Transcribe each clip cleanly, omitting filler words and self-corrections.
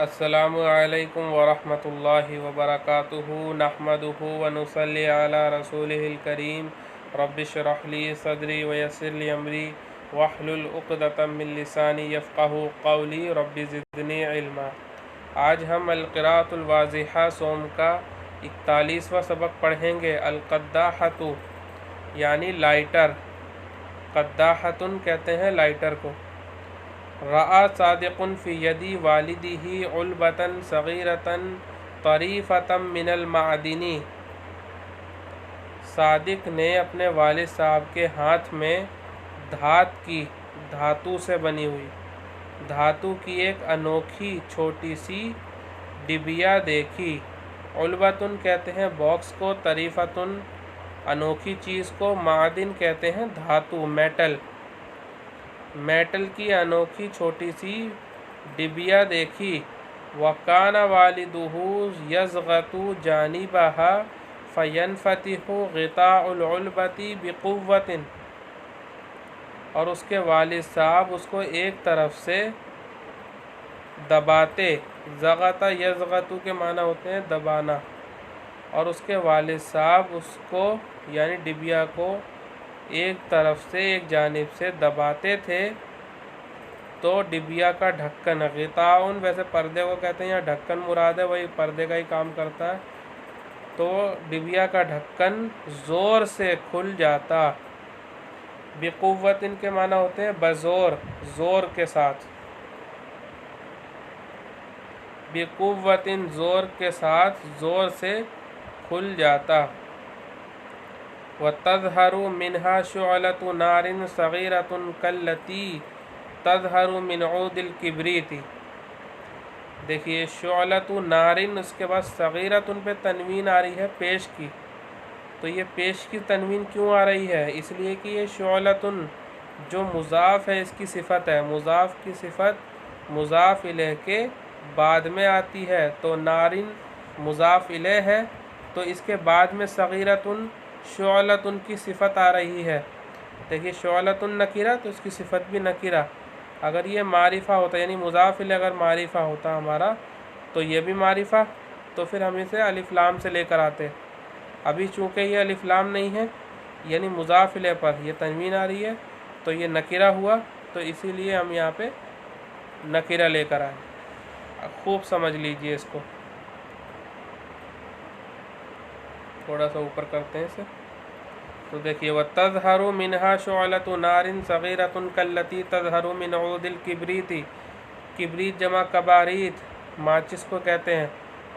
السلام علیکم ورحمۃ اللہ وبرکاتہ نحمدہ ونصلی علی رسولہ الکریم رب اشرح لی صدری ویسر لی امری واحلل عقدۃ من لسانی یفقہوا قولی رب زدنی علما۔ آج ہم القراءۃ الواضحہ صوم کا 41واں سبق پڑھیں گے۔ القداحۃ یعنی لائٹر، قداحۃ کہتے ہیں لائٹر کو۔ رأى صادق في يد والده علبة صغيرة طريفة من المعدن۔ صادق نے اپنے والد صاحب کے ہاتھ میں دھاتو سے بنی ہوئی دھاتو کی ایک انوکھی چھوٹی سی ڈبیا دیکھی۔ علبتن کہتے ہیں باکس کو، طریفتن انوکھی چیز کو، معدن کہتے ہیں دھاتو، میٹل کی انوکھی چھوٹی سی ڈبیا دیکھی۔ وَكَانَ وَالِدُهُ يَضْغَطُ جَانِبَهَا فَيَنْفَتِحُ غِطَاءُ الْعُلْبَةِ بِقُوَّةٍ، اور اس کے والد صاحب اس کو ایک طرف سے دباتے۔ ضغط یضغط کے معنی ہوتے ہیں دبانا، اور اس کے والد صاحب اس کو یعنی ڈبیا کو ایک طرف سے، ایک جانب سے دباتے تھے تو ڈبیا کا ڈھکن، غطاء ویسے پردے کو کہتے ہیں، یا ڈھکن مراد ہے، وہی پردے کا ہی کام کرتا ہے، تو ڈبیا کا ڈھکن زور سے کھل جاتا۔ بقوت کے معنی ہوتے ہیں بزور، زور کے ساتھ، بقوت زور کے ساتھ، زور سے کھل جاتا۔ وَتَظْهَرُ مِنْهَا شُعْلَةُ نَارٍ صَغِيرَةٌ كَالَّتِي تَظْهَرُ مِنْ عُودِ الْكِبْرِيتِ۔ دیکھیے شعلۃ نارن، اس کے بعد صغیرۃ پہ تنوین آ رہی ہے پیش کی، تو یہ پیش کی تنوین کیوں آ رہی ہے؟ اس لیے کہ یہ شعلۃ جو مضاف ہے اس کی صفت ہے، مضاف کی صفت مضاف الیہ کے بعد میں آتی ہے، تو نارن مضاف الیہ ہے، تو اس کے بعد میں صغیرۃ شعلۃ کی صفت آ رہی ہے۔ دیکھیے شعلۃ نکرہ تو اس کی صفت بھی نکرہ، اگر یہ معرفہ ہوتا یعنی مضاف الیہ اگر معرفہ ہوتا ہمارا تو یہ بھی معرفہ، تو پھر ہم اسے الف لام سے لے کر آتے۔ ابھی چونکہ یہ الف لام نہیں ہے یعنی مضاف الیہ پر یہ تنوین آ رہی ہے تو یہ نکرہ ہوا، تو اسی لیے ہم یہاں پہ نکرہ لے کر آئے۔ خوب سمجھ لیجئے اس کو، تھوڑا سا اوپر کرتے ہیں اسے، تو دیکھیے وَتَظْهَرُ مِنْهَا شُعْلَةُ نَارٍ صَغِيرَةٌ كَالَّتِي تَظْهَرُ مِنْ عُودِ الْكِبْرِيتِ۔ کبریت جمع کباریت، ماچس کو کہتے ہیں،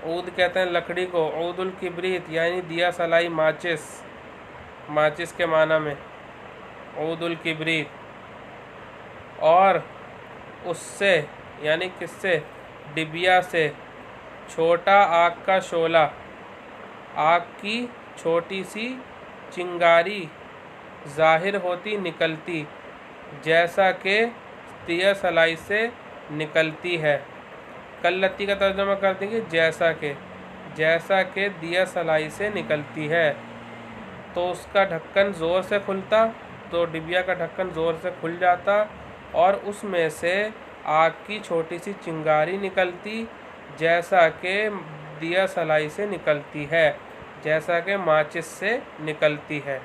عود کہتے ہیں لکڑی کو، عود الکبریت یعنی دیا سلائی ماچس، ماچس کے معنی میں عود الکبریت، اور اس سے یعنی کس سے؟ ڈبیا سے، چھوٹا آگ کا شعلہ، آگ کی چھوٹی سی چنگاری ظاہر ہوتی، نکلتی، جیسا کہ دیا سلائی سے نکلتی ہے۔ کلتی کا ترجمہ کرتے ہیں کہ جیسا کہ دیا سلائی سے نکلتی ہے، تو اس کا ڈھکن زور سے کھلتا، تو ڈبیا کا ڈھکن زور سے کھل جاتا اور اس میں سے آگ کی چھوٹی سی چنگاری نکلتی، جیسا کہ دیا سلائی سے نکلتی ہے، جیسا کہ ماچس سے نکلتی ہے۔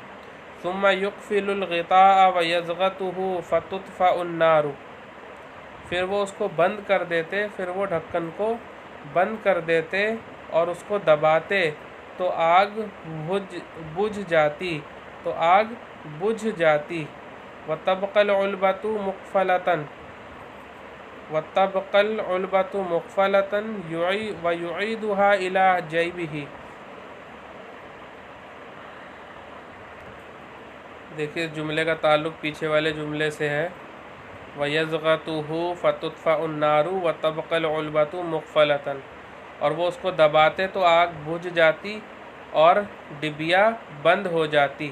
ثم يقفل الغطاء ويضغطه فتطفأ النار۔ پھر وہ اس کو بند کر دیتے، پھر وہ ڈھکن کو بند کر دیتے اور اس کو دباتے تو آگ بجھ جاتی، وَتَبْقَى الْعُلْبَةُ مُقْفَلَةً وَيُعِيدُهَا إِلَى جَيْبِهِ۔ دیکھیے جملے کا تعلق پیچھے والے جملے سے ہے، وَيَضْغَطُهُ فَتُطْفَأُ النَّارُ وَتَبْقَى الْعُلْبَةُ مُقْفَلَةً، اور وہ اس کو دباتے تو آگ بجھ جاتی اور ڈبیا بند ہو جاتی،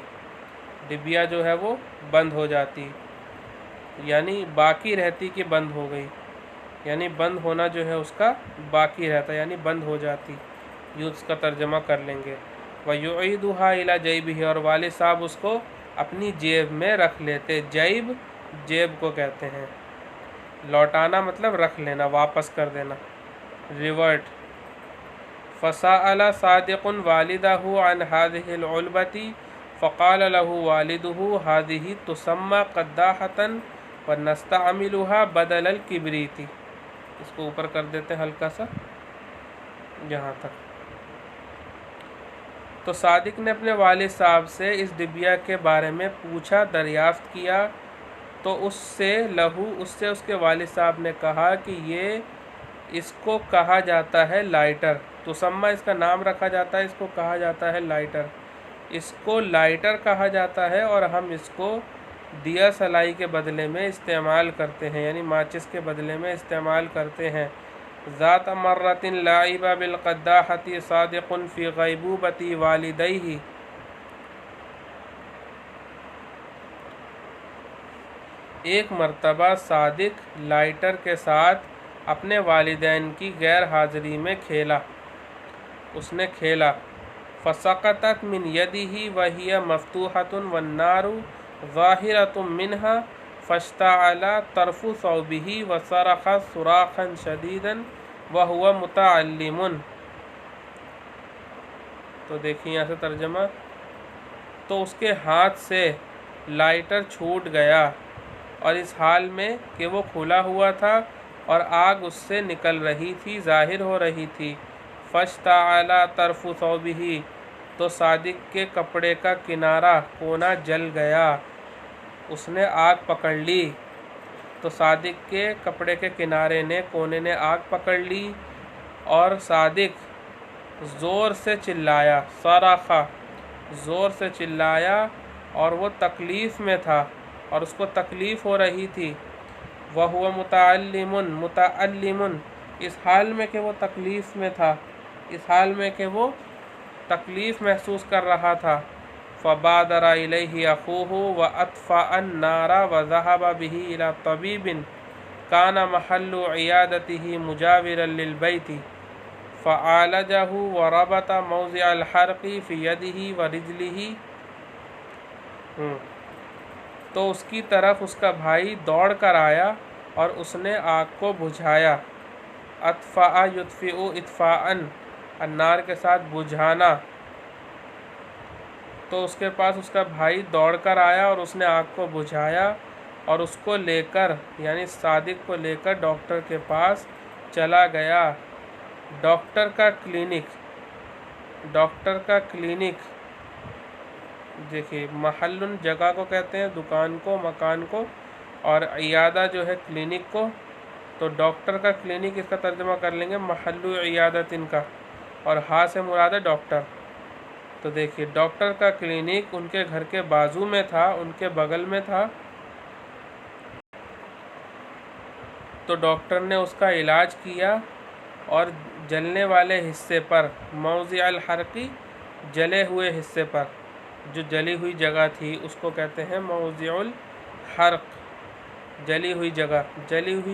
ڈبیا جو ہے وہ بند ہو جاتی، یعنی باقی رہتی کہ بند ہو گئی، یعنی بند ہونا جو ہے اس کا باقی رہتا، یعنی بند ہو جاتی، یہ اس کا ترجمہ کر لیں گے۔ وَيُعِيدُهَا إِلَى جَيْبِهِ، اور والد صاحب اس کو اپنی جیب میں رکھ لیتے۔ جیب کو کہتے ہیں، لوٹانا مطلب رکھ لینا، واپس کر دینا۔ ریورٹ. فسأل صادق والده عن هذه العلبة فقال له والده هذه تسمى قداحة ونستعملها بدل الكبريت. اس کو اوپر کر دیتے ہیں ہلکا سا یہاں تک. تو صادق نے اپنے والد صاحب سے اس ڈبیا کے بارے میں پوچھا، دریافت کیا، تو اس سے اس کے والد صاحب نے کہا کہ اس کو کہا جاتا ہے لائٹر. تسمہ اس کا نام رکھا جاتا ہے، اس کو کہا جاتا ہے لائٹر. اس کو لائٹر کہا جاتا ہے اور ہم اس کو دیا سلائی کے بدلے میں استعمال کرتے ہیں، یعنی ماچس کے بدلے میں استعمال کرتے ہیں. ذات مرۃ لعب بالقداحة صادق فی غیبوبة والدیہ. ایک مرتبہ صادق لائٹر کے ساتھ اپنے والدین کی غیر حاضری میں کھیلا. اس نے کھیلا. فسقطت من یدہ وہی مفتوحۃ والنار ظاہرۃ منہا فاشتعل طرف ثوبہ وصرخ صراخا شدیدا وہو متعلم. تو دیکھیں یہاں سے ترجمہ. تو اس کے ہاتھ سے لائٹر چھوٹ گیا اور اس حال میں کہ وہ کھلا ہوا تھا اور آگ اس سے نکل رہی تھی، ظاہر ہو رہی تھی. فاشتعل طرف ثوبہ، تو صادق کے کپڑے کا کنارہ کونا جل گیا، اس نے آگ پکڑ لی. تو صادق کے کپڑے کے کنارے نے، کونے نے آگ پکڑ لی اور صادق زور سے چلایا. صرخ، زور سے چلایا اور وہ تکلیف میں تھا اور اس کو تکلیف ہو رہی تھی. وَهُوَ مُتَعَلِّمٌ، اس حال میں کہ وہ تکلیف میں تھا، اس حال میں کہ وہ تکلیف محسوس کر رہا تھا. فَبَادَرَ إِلَيْهِ أَخُوهُ وَأَطْفَأَ النَّارَ وَذَهَبَ بِهِ إِلَى طَبِيبٍ كَانَ مَحَلُّ عِيَادَتِهِ مُجَاوِرًا لِلْبَيْتِ فَعَالَجَهُ وَرَبَطَ مَوْضِعَ الْحَرْقِ فِي يَدِهِ وَرِجْلِهِ. تو اس کی طرف اس کا بھائی دوڑ کر آیا اور اس نے آگ کو بجھایا. اطفاء یطفئ اطفاءً، النار کے ساتھ بجھانا. تو اس کے پاس اس کا بھائی دوڑ کر آیا اور اس نے آگ کو بجھایا اور اس کو لے کر، یعنی صادق کو لے کر ڈاکٹر کے پاس چلا گیا. ڈاکٹر کا کلینک دیکھیے، محل جگہ کو کہتے ہیں، دکان کو، مکان کو، اور عیادہ جو ہے کلینک کو. تو ڈاکٹر کا کلینک اس کا ترجمہ کر لیں گے محل عیادت کا، اور ہاں سے مراد ہے ڈاکٹر. تو دیکھیے ڈاکٹر کا کلینک ان کے گھر کے بازو میں تھا، ان کے بغل میں تھا. تو ڈاکٹر نے اس کا علاج کیا اور جلنے والے حصے پر، موضع الحرقی، جلے ہوئے حصے پر، جو جلی ہوئی جگہ تھی اس کو کہتے ہیں موضع الحرق، جلی ہوئی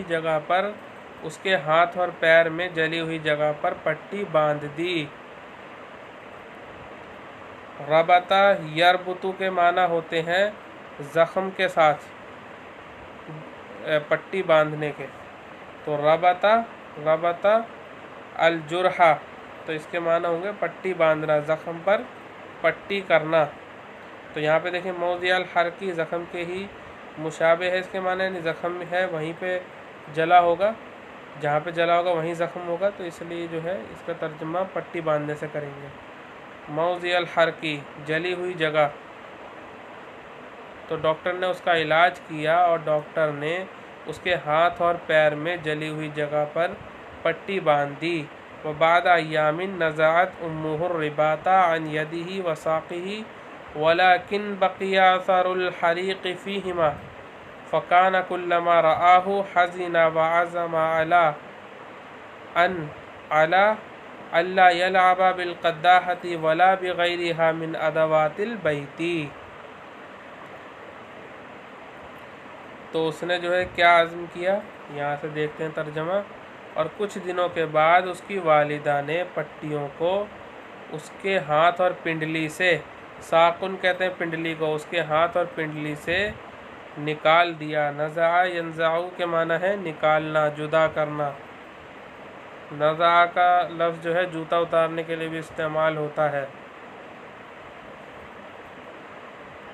جگہ پر اس کے ہاتھ اور پیر میں جلی ہوئی جگہ پر پٹی باندھ دی. ربطہ یربطو کے معنی ہوتے ہیں زخم کے ساتھ پٹی باندھنے کے. تو ربطہ الجرح، تو اس کے معنی ہوں گے پٹی باندھنا، زخم پر پٹی کرنا. تو یہاں پہ دیکھیں موضع الحرقی زخم کے ہی مشابہ ہے، اس کے معنی یعنی زخم ہے وہیں پہ جلا ہوگا، جہاں پہ جلا ہوگا وہیں زخم ہوگا، تو اس لیے جو ہے اس کا ترجمہ پٹی باندھنے سے کریں گے. موضع الحرقی، جلی ہوئی جگہ. تو ڈاکٹر نے اس کا علاج کیا اور ڈاکٹر نے اس کے ہاتھ اور پیر میں جلی ہوئی جگہ پر پٹی باندھ دی. وبعد ایام نزعت امہ الرباط عن یدہ وساقہ ولكن بقي اثر الحریق فیہما فکان كلما رآہ حزن وعزم على الا يلعب بالقداحة ولا بغيرها من ادوات البیت. تو اس نے جو ہے کیا عزم کیا، یہاں سے دیکھتے ہیں ترجمہ. اور کچھ دنوں کے بعد اس کی والدہ نے پٹیوں کو اس کے ہاتھ اور پنڈلی سے، ساقن کہتے ہیں پنڈلی کو، اس کے ہاتھ اور پنڈلی سے نکال دیا. نزع ینزع کے معنی ہے نکالنا، جدا کرنا. نزع کا لفظ جو ہے جوتا اتارنے کے لیے بھی استعمال ہوتا ہے۔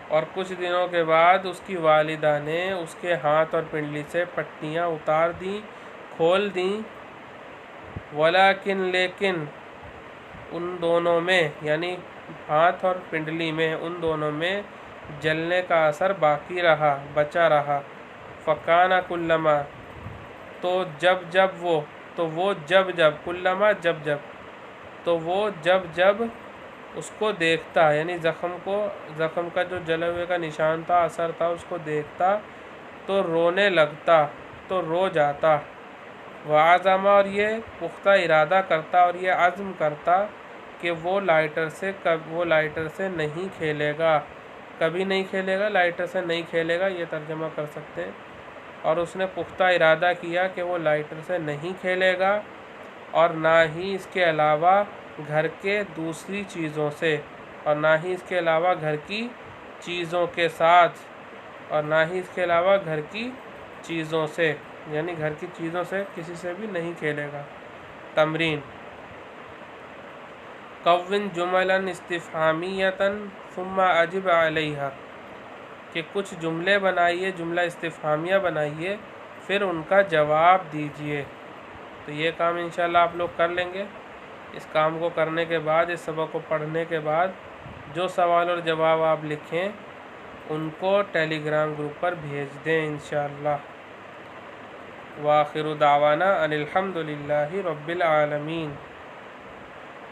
اور کچھ دنوں کے بعد اس کی والدہ نے اس کے ہاتھ اور پنڈلی سے پٹیاں اتار دیں، کھول دیں۔ لیکن ان دونوں میں، یعنی ہاتھ اور پنڈلی میں، ان دونوں میں جلنے کا اثر باقی رہا، بچا رہا۔ فکانہ کلما، تو وہ جب جب اس کو دیکھتا، یعنی زخم کا جو جلے ہوئے کا نشان تھا، اثر تھا، اس کو دیکھتا تو رونے لگتا، تو رو جاتا۔ وعزم، اور یہ پختہ ارادہ کرتا اور یہ عزم کرتا کہ وہ لائٹر سے نہیں کھیلے گا، کبھی نہیں کھیلے گا، لائٹر سے نہیں کھیلے گا، یہ ترجمہ کر سکتے ہیں۔ اور اس نے پختہ ارادہ کیا کہ وہ لائٹر سے نہیں کھیلے گا، اور نہ ہی اس کے علاوہ گھر کے دوسری چیزوں سے، اور نہ ہی اس کے علاوہ گھر کی چیزوں کے ساتھ، اور نہ ہی اس کے علاوہ گھر کی چیزوں سے، یعنی گھر کی چیزوں سے کسی سے بھی نہیں کھیلے گا۔ تمرین: کون جملا استفہامیۃ ثم اجب علیہا، کہ کچھ جملے بنائیے، جملہ استفہامیہ بنائیے، پھر ان کا جواب دیجئے۔ تو یہ کام انشاءاللہ آپ لوگ کر لیں گے۔ اس کام کو کرنے کے بعد، اس سبق کو پڑھنے کے بعد، جو سوال اور جواب آپ لکھیں ان کو ٹیلی گرام گروپ پر بھیج دیں انشاءاللہ۔ وآخر دعوانا ان الحمد للہ رب العالمین۔